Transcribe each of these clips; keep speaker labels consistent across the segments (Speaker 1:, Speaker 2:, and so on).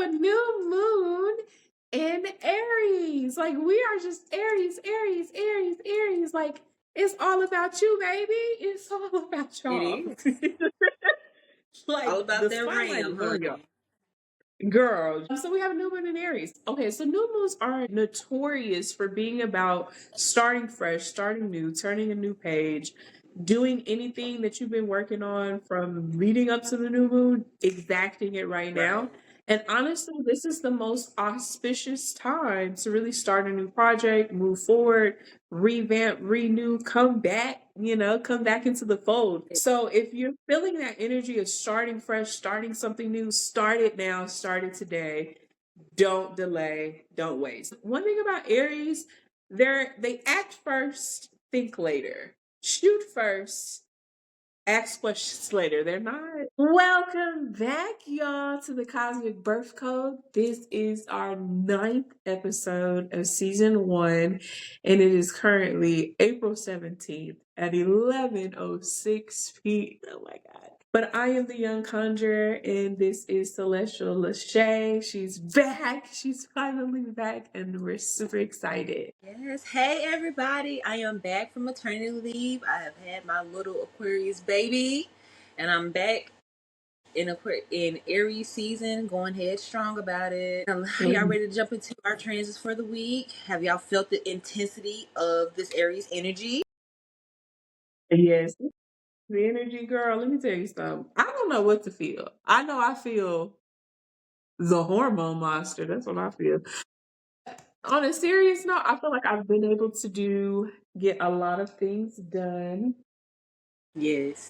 Speaker 1: a new moon in Aries. Like, we are just Aries, Aries, Aries, Aries. Like, it's all about you, baby. It's all about y'all.
Speaker 2: It is
Speaker 1: Like,
Speaker 2: all about
Speaker 1: the
Speaker 2: that
Speaker 1: spotlight
Speaker 2: ram,
Speaker 1: is on y'all.
Speaker 2: honey.
Speaker 1: Girl. So we have a new moon in Aries. Okay, so new moons are notorious for being about starting fresh, starting new, turning a new page, doing anything that you've been working on from leading up to the new moon, exacting it right now.
Speaker 2: Right.
Speaker 1: And honestly, this is the most auspicious time to really start a new project, move forward, revamp, renew, come back, come back into the fold. So if you're feeling that energy of starting fresh, starting something new, start it now, start it today. Don't delay, don't wait. One thing about Aries, they act first, think later. Shoot first, ask questions later. They're not. Welcome back, y'all, to the Cosmic Birth Code. This is our 9th episode of season 1, and it is currently April 17th at 11:06 p.m. Oh my God. But I am the Young Conjurer, and this is Celestial Lachey. She's back. She's finally back, and we're super excited.
Speaker 2: Yes. Hey, everybody. I am back from maternity leave. I have had my little Aquarius baby, and I'm back in Aries season, going headstrong about it. Y'all ready to jump into our transits for the week? Have y'all felt the intensity of this Aries energy?
Speaker 1: Yes. The energy, girl, let me tell you something. I don't know what to feel. I know I feel the hormone monster. That's what I feel. On a serious note, I feel like I've been able to get a lot of things done.
Speaker 2: Yes.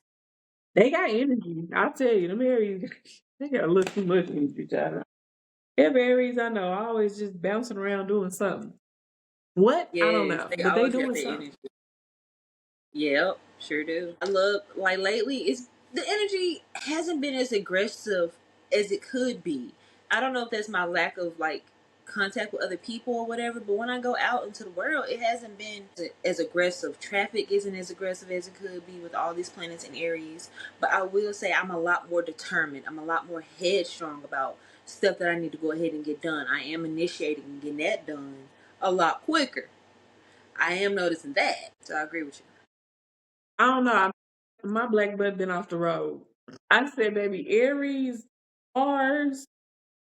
Speaker 1: They got energy. I'll tell you, them Aries, they got a little too much energy, child. Every Aries I know, always just bouncing around doing something. What? I don't
Speaker 2: Yes.
Speaker 1: know.
Speaker 2: They
Speaker 1: But they
Speaker 2: always got
Speaker 1: doing
Speaker 2: the
Speaker 1: something.
Speaker 2: energy. Yep, sure do. I love, like, lately, it's the energy hasn't been as aggressive as it could be. I don't know if that's my lack of, like, contact with other people or whatever, but when I go out into the world, it hasn't been as aggressive. Traffic isn't as aggressive as it could be with all these planets in Aries. But I will say I'm a lot more determined. I'm a lot more headstrong about stuff that I need to go ahead and get done. I am initiating and getting that done a lot quicker. I am noticing that. So I agree with you.
Speaker 1: I don't know. My black butt been off the road. I said, baby, Aries, Mars.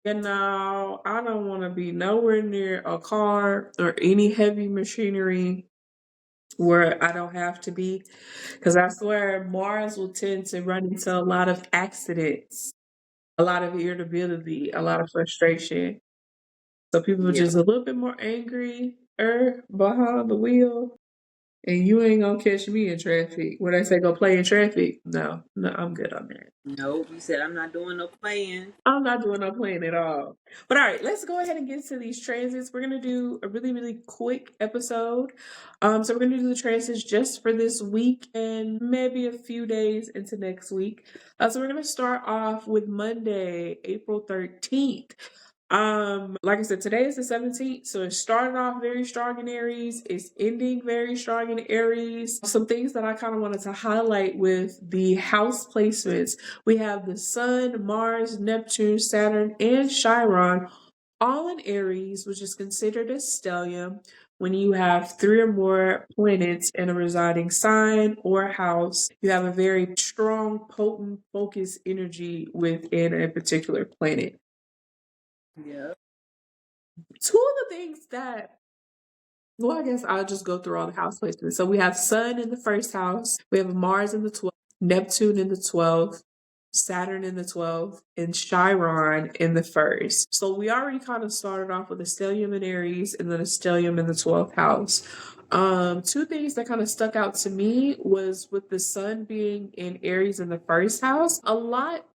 Speaker 1: And now I don't want to be nowhere near a car or any heavy machinery where I don't have to be. Because I swear Mars will tend to run into a lot of accidents, a lot of irritability, a lot of frustration. So people are
Speaker 2: Yeah.
Speaker 1: just a little bit more angry behind the wheel. And you ain't gonna catch me in traffic. When I say go play in traffic, no, I'm good on that.
Speaker 2: Nope, you said I'm not doing no playing.
Speaker 1: I'm not doing no playing at all. But all right, let's go ahead and get to these transits. We're gonna do a really, really quick episode. So we're gonna do the transits just for this week and maybe a few days into next week. So we're gonna start off with Monday, April 13th. Like I said, today is the 17th, so it started off very strong in Aries. It's ending very strong in Aries. Some things that I kind of wanted to highlight with the house placements. We have the Sun, Mars, Neptune, Saturn, and Chiron all in Aries, which is considered a stellium when you have 3 or more planets in a residing sign or house. You have a very strong, potent, focused energy within a particular planet.
Speaker 2: Yeah.
Speaker 1: Two of the things that, well, I guess I'll just go through all the house placements. So we have Sun in the first house, we have Mars in the 12th, Neptune in the 12th, Saturn in the 12th, and Chiron in the first. So we already kind of started off with a stellium in Aries and then a stellium in the 12th house. Two things that kind of stuck out to me was with the Sun being in Aries in the first house, a lot.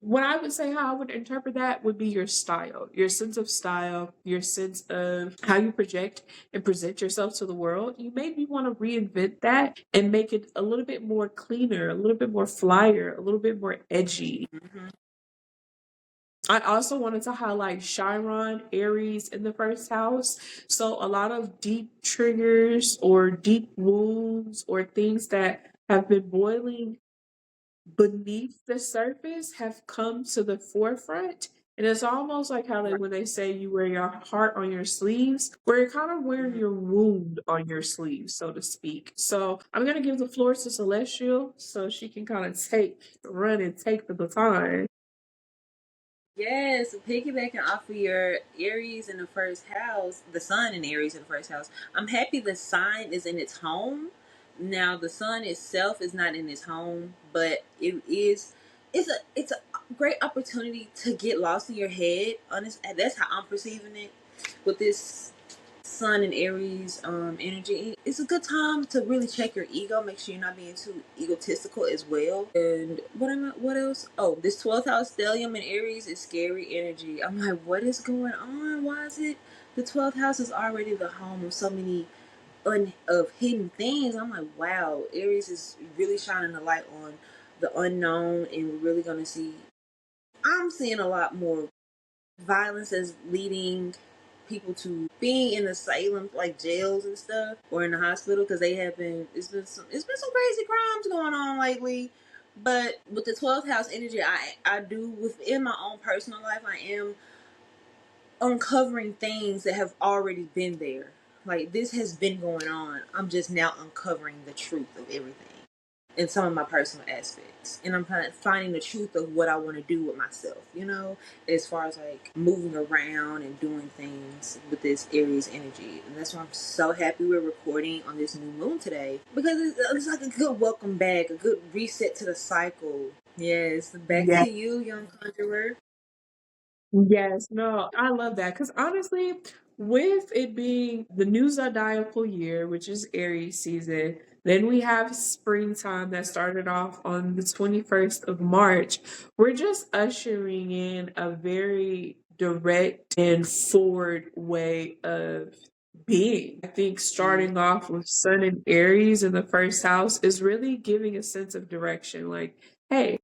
Speaker 1: What I would say, how I would interpret that would be your style, your sense of style, your sense of how you project and present yourself to the world. You maybe want to reinvent that and make it a little bit more cleaner, a little bit more flyer, a little bit more edgy.
Speaker 2: Mm-hmm.
Speaker 1: I also wanted to highlight Chiron, Aries in the first house. So a lot of deep triggers or deep wounds or things that have been boiling beneath the surface have come to the forefront And it's almost like how when they say you wear your heart on your sleeves, where you're kind of wearing
Speaker 2: Mhm.
Speaker 1: your wound on your sleeves, so to speak. So I'm gonna give the floor to Celestial so she can kind of run and take the baton.
Speaker 2: Yes, piggybacking off of your Aries in the first house, the sun in Aries in the first house. I'm happy the sign is in its home. Now the sun itself is not in its home, but it is. It's a great opportunity to get lost in your head. Honest, that's how I'm perceiving it. With this Sun and Aries energy, it's a good time to really check your ego. Make sure you're not being too egotistical as well. And what else? Oh, this 12th house stellium in Aries is scary energy. I'm like, what is going on? Why is it the 12th house is already the home of so many of hidden things? I'm like, wow, Aries is really shining the light on the unknown, and we're really gonna see. I'm seeing a lot more violence as leading people to being in asylum, like jails and stuff, or in the hospital, because they have been. It's been some crazy crimes going on lately. But with the 12th house energy, I do within my own personal life, I am uncovering things that have already been there. Like this has been going on. I'm just now uncovering the truth of everything in some of my personal aspects. And I'm kind of finding the truth of what I want to do with myself, as far as like moving around and doing things with this Aries energy. And that's why I'm so happy we're recording on this new moon today, because it's like a good welcome back, a good reset to the cycle. Yes, back
Speaker 1: Yeah.
Speaker 2: to you, young conjurer.
Speaker 1: Yes, no, I love that because honestly, with it being the new zodiacal year, which is Aries season, then we have springtime that started off on the 21st of March. We're just ushering in a very direct and forward way of being. I think
Speaker 2: Yeah.
Speaker 1: starting off with Sun and Aries in the first house is really giving a sense of direction. Like, hey,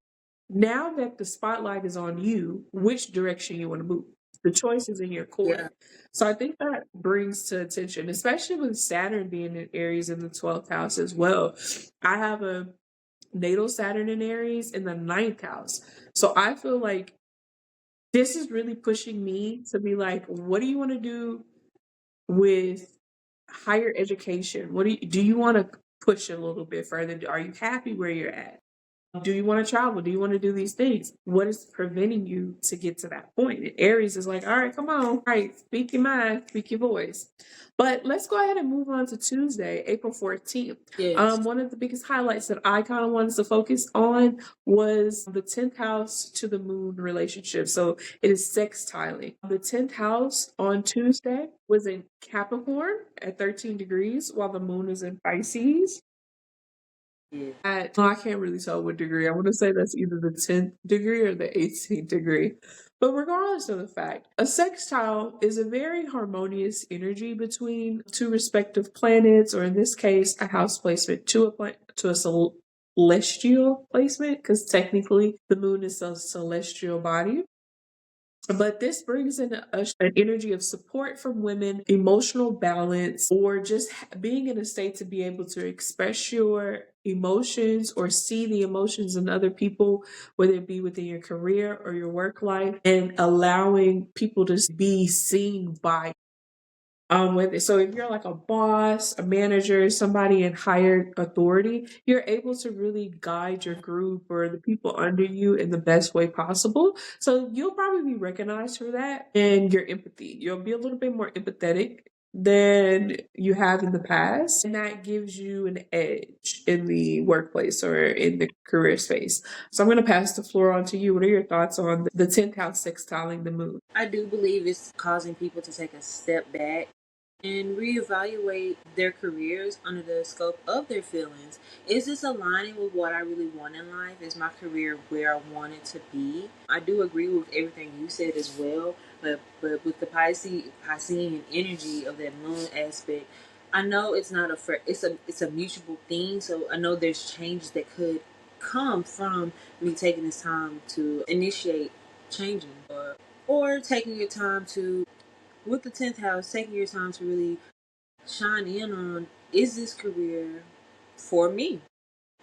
Speaker 1: now that the spotlight is on you, which direction you want to move? The choice is in your
Speaker 2: Yeah.
Speaker 1: court. So I think that brings to attention, especially with Saturn being in Aries in the 12th house as well. I have a natal Saturn in Aries in the ninth house. So I feel like this is really pushing me to be like, what do you want to do with higher education? What do you want to push a little bit further? Are you happy where you're at? Do you want to travel? Do you want to do these things? What is preventing you to get to that point? And Aries is like, all right, come on. All right, speak your mind, speak your voice. But let's go ahead and move on to Tuesday, April 14th.
Speaker 2: Yes.
Speaker 1: One of the biggest highlights that I kind of wanted to focus on was the 10th house to the moon relationship. So it is sextiling. The 10th house on Tuesday was in Capricorn at 13 degrees, while the moon is in Pisces.
Speaker 2: Yeah.
Speaker 1: No, I can't really tell what degree. I want to say that's either the 10th degree or the 18th degree. But regardless of the fact, a sextile is a very harmonious energy between two respective planets, or in this case, a house placement to a celestial placement, because technically the moon is a celestial body. But this brings in an energy of support from women, emotional balance, or just being in a state to be able to express your emotions or see the emotions in other people, whether it be within your career or your work life, and allowing people to be seen by so if you're like a boss, a manager, somebody in higher authority, you're able to really guide your group or the people under you in the best way possible. So you'll probably be recognized for that and your empathy. You'll be a little bit more empathetic than you have in the past. And that gives you an edge in the workplace or in the career space. So I'm going to pass the floor on to you. What are your thoughts on the 10th house sextiling the moon?
Speaker 2: I do believe it's causing people to take a step back and reevaluate their careers under the scope of their feelings. Is this aligning with what I really want in life? Is my career where I want it to be? I do agree with everything you said as well, but with the Piscean energy of that moon aspect, I know it's not it's a mutual thing. So I know there's changes that could come from me taking this time to initiate changing, or taking your time to, with the 10th house, taking your time to really shine in on, is this career for me?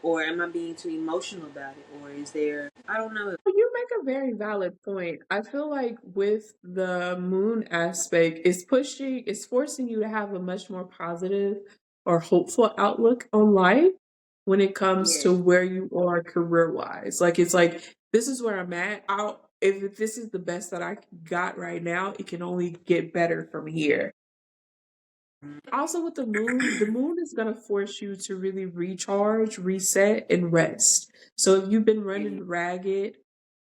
Speaker 2: Or am I being too emotional about it? Or is there, I don't know.
Speaker 1: You make a very valid point. I feel like with the moon aspect, it's forcing you to have a much more positive or hopeful outlook on life when it comes
Speaker 2: Yeah.
Speaker 1: to where you are career wise. Like it's like this is where I'm at. If this is the best that I got right now, it can only get better from here. Also, with the moon is going to force you to really recharge, reset, and rest. So, if you've been
Speaker 2: Yeah.
Speaker 1: running ragged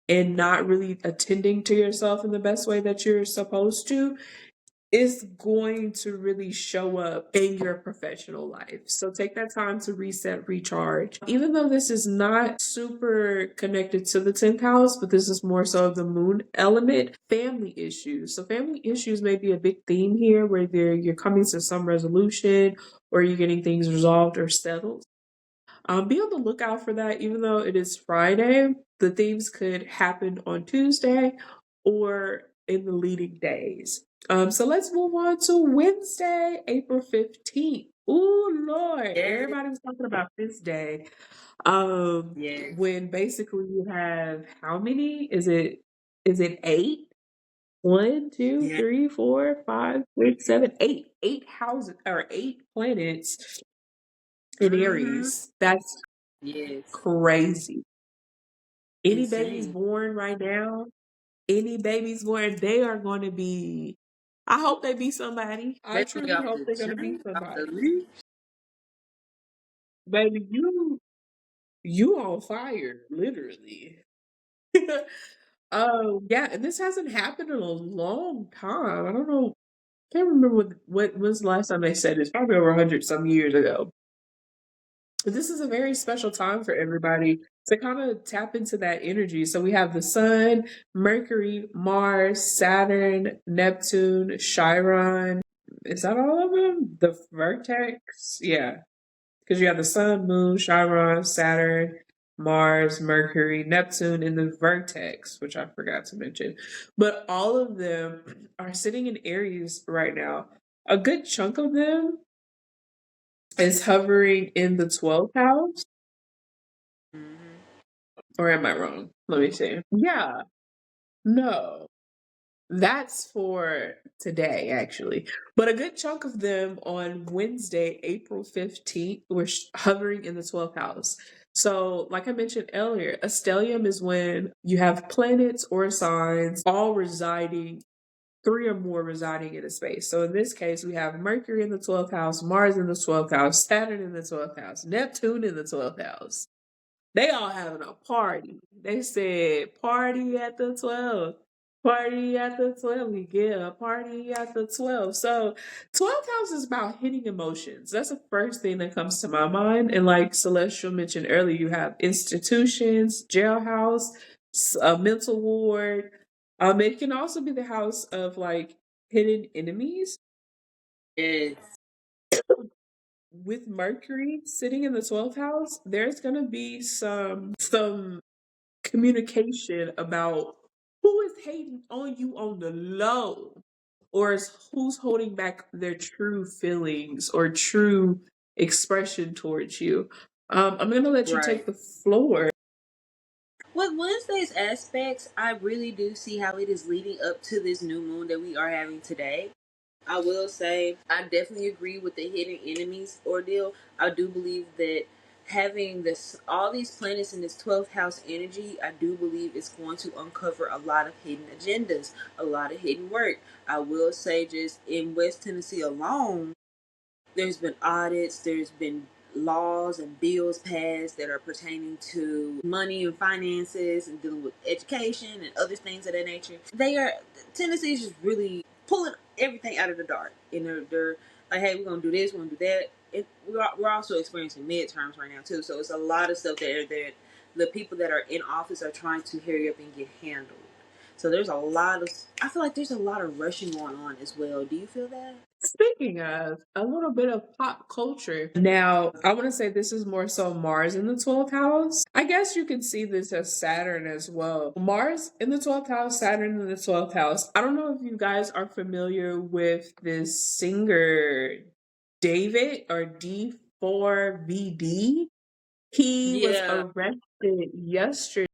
Speaker 1: and not really attending to yourself in the best way that you're supposed to, it's going to really show up in your professional life. So take that time to reset, recharge. Even though this is not super connected to the 10th house, but this is more so of the moon element, family issues. So family issues may be a big theme here where you're coming to some resolution or you're getting things resolved or settled. Be on the lookout for that, even though it is Friday. The themes could happen on Tuesday or in the leading days. So let's move on to Wednesday, April 15th. Ooh, Lord.
Speaker 2: Yes.
Speaker 1: Everybody was talking about this day.
Speaker 2: Yes.
Speaker 1: When basically you have how many? Is it eight? One, two,
Speaker 2: Yeah.
Speaker 1: three, four, five, six, seven, eight. Eight houses or eight planets in
Speaker 2: Mm-hmm.
Speaker 1: Aries. That's
Speaker 2: Yes.
Speaker 1: crazy. Any babies
Speaker 2: Insane.
Speaker 1: born right now, any babies born, they are going to be. I hope they be somebody. I
Speaker 2: Especially
Speaker 1: truly
Speaker 2: off
Speaker 1: hope
Speaker 2: the
Speaker 1: they're going to be
Speaker 2: chain, off the
Speaker 1: somebody.
Speaker 2: leash.
Speaker 1: Baby, you on fire, literally. Yeah, and this hasn't happened in a long time. I don't know. Can't remember what was the last time they said it's probably over 100 some years ago. But this is a very special time for everybody to kind of tap into that energy. So we have the sun, Mercury, Mars, Saturn, Neptune, Chiron. Is that all of them? The vertex? Yeah. Because you have the sun, moon, Chiron, Saturn, Mars, Mercury, Neptune, and the vertex, which I forgot to mention. But all of them are sitting in Aries right now. A good chunk of them is hovering in the 12th house.
Speaker 2: Mm-hmm.
Speaker 1: Or am I wrong? Let me see. Yeah, no. That's for today, actually. But a good chunk of them on Wednesday, April 15th, were hovering in the 12th house. So, like I mentioned earlier, a stellium is when you have planets or signs all residing, three or more residing in a space. So, in this case, we have Mercury in the 12th house, Mars in the 12th house, Saturn in the 12th house, Neptune in the 12th house. They all having a party. They said party at the 12. Party at the 12. We get a party at the 12. So 12th house is about hitting emotions. That's the first thing that comes to my mind. And like Celestial mentioned earlier, you have institutions, jailhouse, a mental ward. It can also be the house of like hidden enemies.
Speaker 2: Yes.
Speaker 1: With Mercury sitting in the 12th house, there's gonna be some communication about who is hating on you on the low, or is who's holding back their true feelings or true expression towards you. I'm gonna let you take
Speaker 2: Right.
Speaker 1: the floor.
Speaker 2: With Wednesday's aspects, I really do see how it is leading up to this new moon that we are having today. I will say I definitely agree with the hidden enemies ordeal. I do believe that having this all these planets in this 12th house energy, I do believe it's going to uncover a lot of hidden agendas, a lot of hidden work. I will say just in West Tennessee alone, there's been audits, there's been laws and bills passed that are pertaining to money and finances and dealing with education and other things of that nature. They are Tennessee is just really pulling everything out of the dark. And they're like, hey, we're gonna do this, we're gonna do that. We're also experiencing midterms right now too, so it's a lot of stuff that the people that are in office are trying to hurry up and get handled. So there's a lot of I feel like there's a lot of rushing going on as well. Do you feel that?
Speaker 1: Speaking of a little bit of pop culture, now I want to say this is more so Mars in the 12th house. I guess you could see this as Saturn as well. Mars in the 12th house, Saturn in the 12th house. I don't know if you guys are familiar with this singer, David or D4VD. He was
Speaker 2: Yeah,
Speaker 1: arrested yesterday.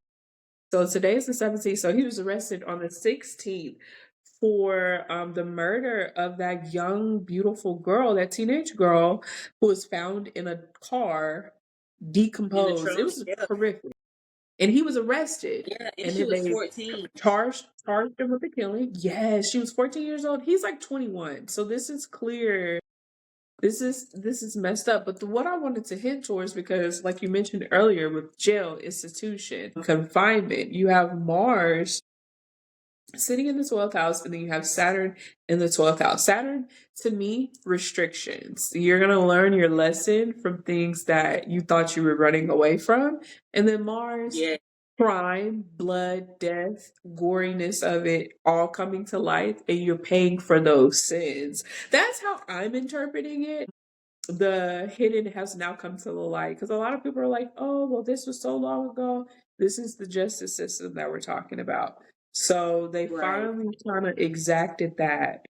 Speaker 1: So today's the 17th. So he was arrested on the 16th for the murder of that young, beautiful girl, that teenage girl who was found in a car
Speaker 2: in the
Speaker 1: decomposed. It
Speaker 2: trunk.
Speaker 1: was
Speaker 2: Yeah,
Speaker 1: horrific. And he was arrested.
Speaker 2: yeah, and
Speaker 1: And
Speaker 2: she
Speaker 1: then
Speaker 2: was
Speaker 1: they
Speaker 2: 14.
Speaker 1: charged him with the killing. Yes, she was 14 years old. He's like 21. So this is clear. This is messed up. But what I wanted to hint towards, because like you mentioned earlier with jail, institution, confinement, you have Mars sitting in the 12th house, and then you have Saturn in the 12th house. Saturn, to me, restrictions. You're going to learn your lesson from things that you thought you were running away from. And then Mars,
Speaker 2: Yeah,
Speaker 1: crime, blood, death, goriness of it all coming to light, and you're paying for those sins. That's how I'm interpreting it. The hidden has now come to the light, because a lot of people are like, oh, well, this was so long ago. This is the justice system that we're talking about. So they
Speaker 2: right.
Speaker 1: finally kind of exacted that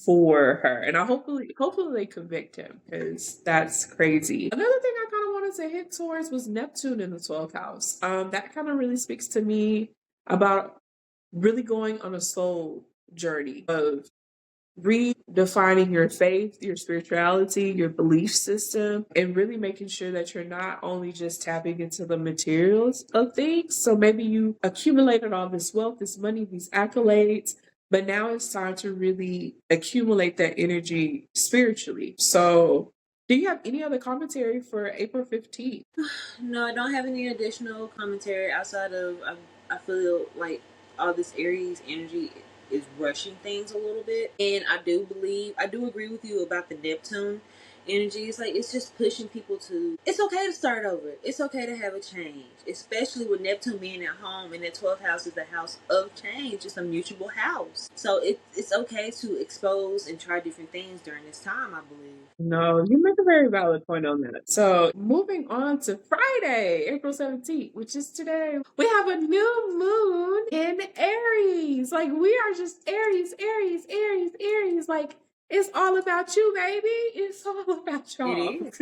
Speaker 1: for her, and I hopefully they convict him, because that's crazy. Another thing I kind of wanted to hit towards was Neptune in the 12th house. That kind of really speaks to me about really going on a soul journey of redefining your faith, your spirituality, your belief system, and really making sure that you're not only just tapping into the materials of things. So maybe you accumulated all this wealth, this money, these accolades, but now it's time to really accumulate that energy spiritually. So, do you have any other commentary for April 15th?
Speaker 2: No, I don't have any additional commentary outside of I feel like all this Aries energy is rushing things a little bit, and I do agree with you about the Neptune energy. It's like it's just pushing people to. It's okay to start over. It's okay to have a change, especially with Neptune being at home, and the 12th house is the house of change. It's a mutable house, so it's okay to expose and try different things during this time. I believe.
Speaker 1: No, you make a very valid point on that. So, moving on to Friday, April 17th, which is today, we have a new moon in Aries. Like, we are just Aries, Aries, Aries, Aries. Like, it's all about you, baby. It's all about
Speaker 2: It
Speaker 1: y'all.
Speaker 2: is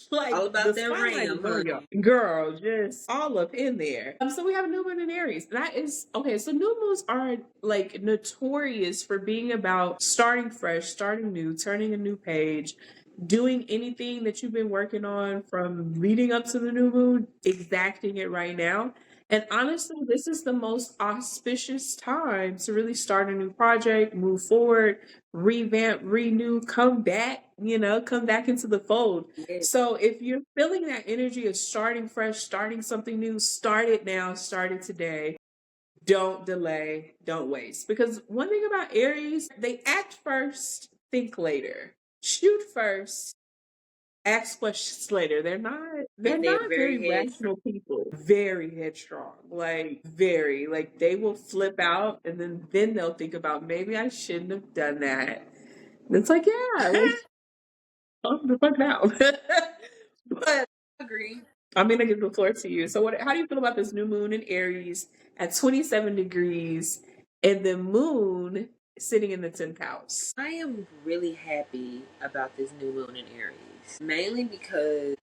Speaker 1: Like
Speaker 2: all
Speaker 1: the
Speaker 2: about that
Speaker 1: spotlight
Speaker 2: ram,
Speaker 1: is on y'all,
Speaker 2: honey.
Speaker 1: girl, just all up in there. So we have a new moon in Aries. That is okay. So new moons are like notorious for being about starting fresh, starting new, turning a new page, doing anything that you've been working on from leading up to the new moon, exacting it right now. And honestly, this is the most auspicious time to really start a new project, move forward, revamp, renew, come back into the fold.
Speaker 2: Yeah.
Speaker 1: So if you're feeling that energy of starting fresh, starting something new, start it now, start it today. Don't delay, don't waste. Because one thing about Aries, they act first, think later. Shoot first, ask questions later. They're
Speaker 2: They're
Speaker 1: not very
Speaker 2: very headstrong.
Speaker 1: rational people. Very headstrong. Like very. Like they will flip out, and then they'll think about, maybe I shouldn't have done that. And it's like, yeah, like calm the fuck down. But
Speaker 2: I agree.
Speaker 1: I'm gonna give the floor to you. So how do you feel about this new moon in Aries at 27 degrees and the moon sitting in the 10th house?
Speaker 2: I am really happy about this new moon in Aries. Mainly because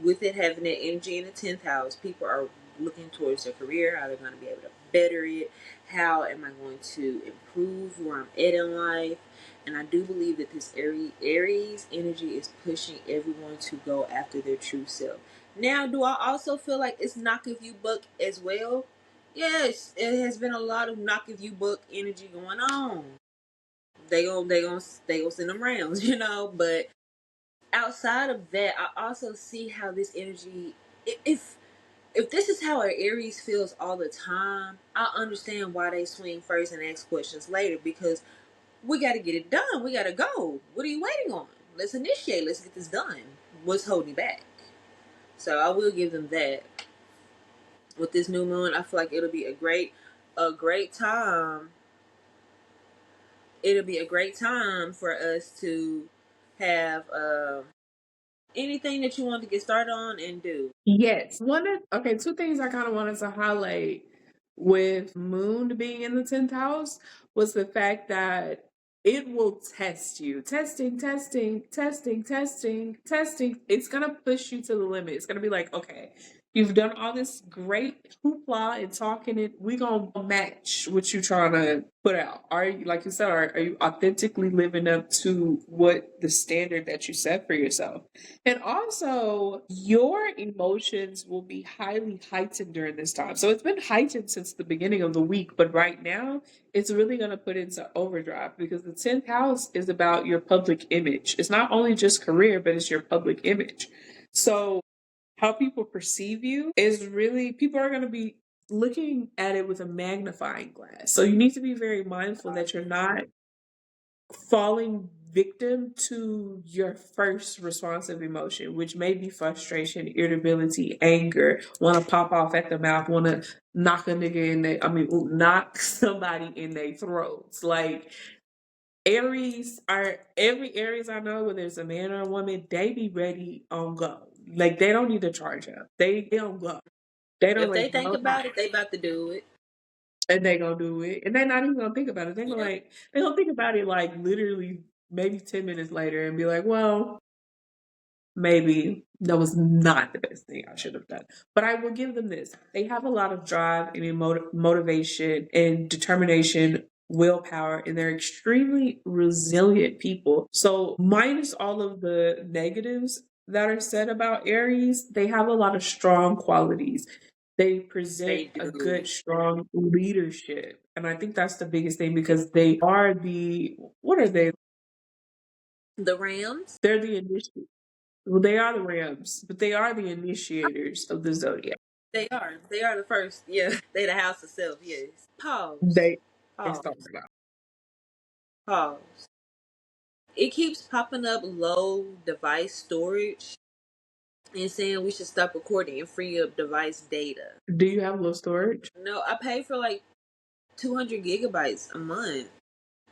Speaker 2: with it having that energy in the 10th house, people are looking towards their career, how they're going to be able to better it, how am I going to improve where I'm at in life. And I do believe that this Aries energy is pushing everyone to go after their true self. Now, do I also feel like it's knock if you buck as well? Yes, it has been a lot of knock if you buck energy going on. They gonna send them rounds, But outside of that, I also see how this energy, if this is how an Aries feels all the time, I understand why they swing first and ask questions later, because we got to get it done. We got to go. What are you waiting on? Let's initiate. Let's get this done. What's holding you back? So I will give them that. With this new moon, I feel like a great time. It'll be a great time for us to have anything that you want to get started on and do.
Speaker 1: Yes. Two things I kind of wanted to highlight with moon being in the 10th house was the fact that it will test you. Testing, testing, testing, testing, testing. It's going to push you to the limit. It's going to be like, okay, you've done all this great hoopla and talking it. We're going to match what you're trying to put out. Are you, like you said, are you authentically living up to what the standard that you set for yourself? And also, your emotions will be highly heightened during this time. So it's been heightened since the beginning of the week, but right now, it's really going to put into overdrive because the 10th house is about your public image. It's not only just career, but it's your public image. So, how people perceive you is really, people are going to be looking at it with a magnifying glass. So, you need to be very mindful that you're not falling victim to your first responsive emotion, which may be frustration, irritability, anger, want to pop off at the mouth, want to knock a nigga in their, knock somebody in their throats. Like, every Aries I know, whether it's a man or a woman, they be ready on go. Like, they don't need to charge up. They don't go. They don't
Speaker 2: If they
Speaker 1: waste
Speaker 2: think
Speaker 1: no time.
Speaker 2: about it, they about to do it.
Speaker 1: And they gonna do it. And they're not even gonna think about it.
Speaker 2: Yeah.
Speaker 1: They gonna think about it like literally maybe 10 minutes later and be like, well, maybe that was not the best thing I should have done. But I will give them this. They have a lot of drive and motivation and determination, willpower, and they're extremely resilient people. So, minus all of the negatives that are said about Aries, they have a lot of strong qualities. They present
Speaker 2: They
Speaker 1: a
Speaker 2: do.
Speaker 1: good, strong leadership. And I think that's the biggest thing because they are what are they?
Speaker 2: The Rams,
Speaker 1: They're the initiators. Well, they are the Rams, but they are the initiators of the zodiac.
Speaker 2: they are. They are the first. Yeah. They the house itself, yes. Pause.
Speaker 1: They it's talking
Speaker 2: Pause.
Speaker 1: about.
Speaker 2: Pause. It keeps popping up low device storage and saying we should stop recording and free up device data.
Speaker 1: Do you have low storage?
Speaker 2: No, I pay for like 200 gigabytes a month.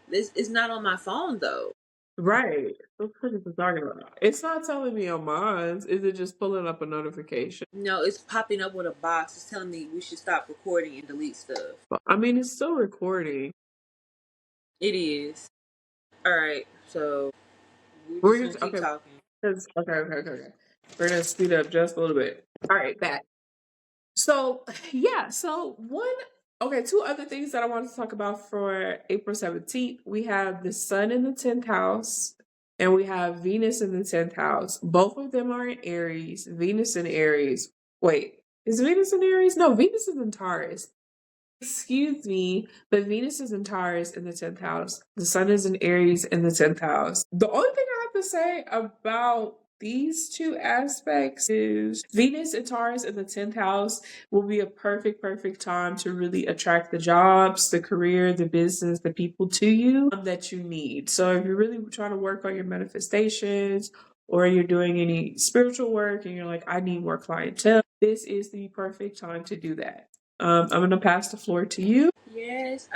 Speaker 2: This is not on my phone though.
Speaker 1: Right. What is it talking about? It's not telling me on mine. Is it just pulling up a notification?
Speaker 2: No, it's popping up with a box. It's telling me we should stop recording and delete stuff.
Speaker 1: I mean, it's still recording.
Speaker 2: It is. All right, so we're just
Speaker 1: We're
Speaker 2: gonna
Speaker 1: just
Speaker 2: keep
Speaker 1: okay.
Speaker 2: talking.
Speaker 1: Okay. We're gonna speed up just a little bit. All right, back. So yeah, two other things that I want to talk about for April 17th. We have the sun in the 10th house and we have Venus in the 10th house. Both of them are in Aries. Venus in Aries. Wait, is Venus in Aries? No, Venus is in Taurus. Excuse me, but Venus is in Taurus in the 10th house. The sun is in Aries in the 10th house. The only thing I have to say about these two aspects is Venus and Taurus in the 10th house will be a perfect time to really attract the jobs, the career, the business, the people to you that you need. So if you're really trying to work on your manifestations or you're doing any spiritual work and you're like, I need more clientele, this is the perfect time to do that. I'm going to pass the floor to you.
Speaker 2: Yes,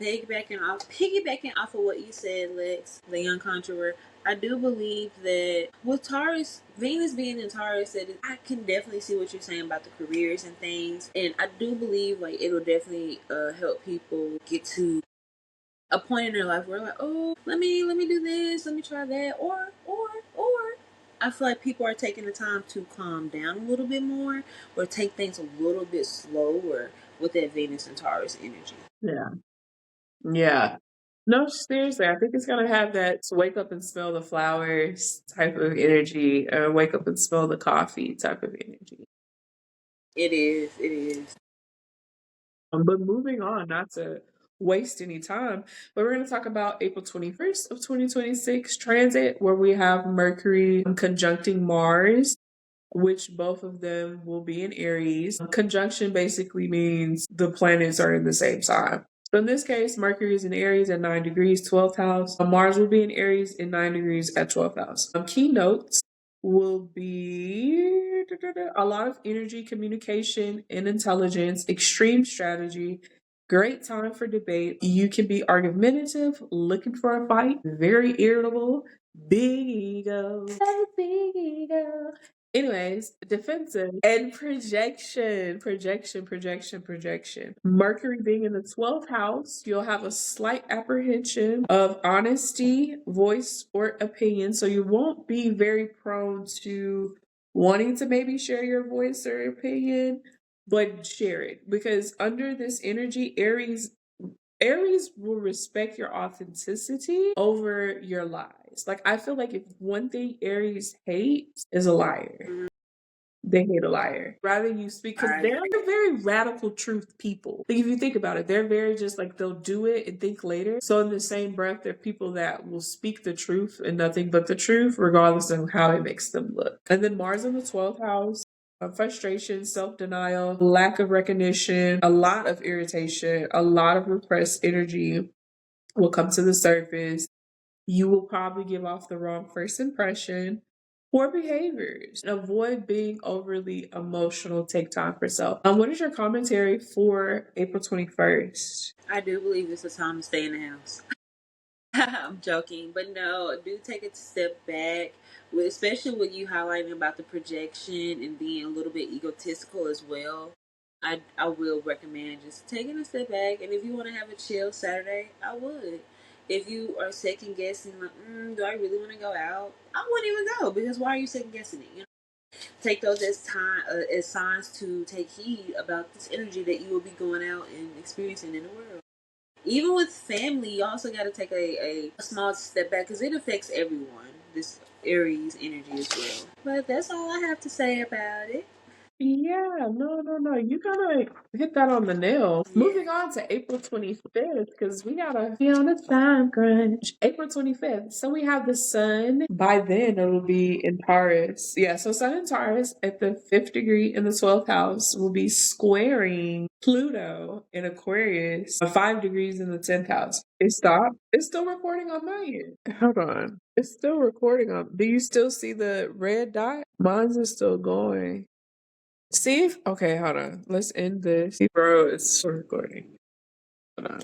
Speaker 2: piggybacking off of what you said, Lex, the young conjurer. I do believe that with Taurus, Venus being in Taurus, that I can definitely see what you're saying about the careers and things, and I do believe like it'll definitely help people get to a point in their life where like, oh, let me do this, let me try that, or I feel like people are taking the time to calm down a little bit more or take things a little bit slower with that Venus and Taurus energy.
Speaker 1: Yeah. Yeah. No, seriously, I think it's going to have that wake up and smell the flowers type of energy, wake up and smell the coffee type of energy.
Speaker 2: It is. It is.
Speaker 1: But moving on, not to waste any time, but we're going to talk about April 21st of 2026 transit, where we have Mercury conjuncting Mars, which both of them will be in Aries. Conjunction basically means the planets are in the same sign. So in this case, Mercury is in Aries at 9 degrees, 12th house. Mars will be in Aries in 9 degrees at 12th house. Keynotes will be a lot of energy, communication, and intelligence, extreme strategy. Great time for debate. You can be argumentative, looking for a fight, very irritable, big ego, big ego. Anyways, defensive and projection. Mercury being in the 12th house, you'll have a slight apprehension of honesty, voice, or opinion. So you won't be very prone to wanting to maybe share your voice or opinion, but share it. Because under this energy, Aries will respect your authenticity over your lies. Like, I feel like if one thing Aries hates is a liar. They hate a liar. Rather you speak, because they're very radical truth people. Like, if you think about it, they're very just like, they'll do it and think later. So in the same breath, they're people that will speak the truth and nothing but the truth, regardless of how it makes them look. And then Mars in the 12th house, frustration, self denial, lack of recognition, a lot of irritation, a lot of repressed energy will come to the surface. You will probably give off the wrong first impression. Poor behaviors. Avoid being overly emotional. Take time for self. What is your commentary for April 21st?
Speaker 2: I do believe it's a time to stay in the house. I'm joking, but no, do take a step back, especially with you highlighting about the projection and being a little bit egotistical as well. I will recommend just taking a step back, and if you want to have a chill Saturday, I would. If you are second guessing, like, do I really want to go out? I wouldn't even go, because why are you second guessing it? Take those as as signs to take heed about this energy that you will be going out and experiencing in the world. Even with family, you also got to take a small step back, because it affects everyone, this Aries energy as well. But that's all I have to say about it.
Speaker 1: Yeah, no. You gotta hit that on the nail.
Speaker 2: Yeah.
Speaker 1: Moving on to April 25th, because we gotta be on a time crunch. April 25th. So we have the sun. By then, it'll be in Taurus. Yeah, so sun in Taurus at the 5th degree in the 12th house will be squaring Pluto in Aquarius, 5 degrees in the 10th house. It stopped. It's still recording on my end. Hold on. It's still recording on. Do you still see the red dot? Mine's is still going. See if okay, hold on. Let's end this. Bro, it's still recording. Hold on.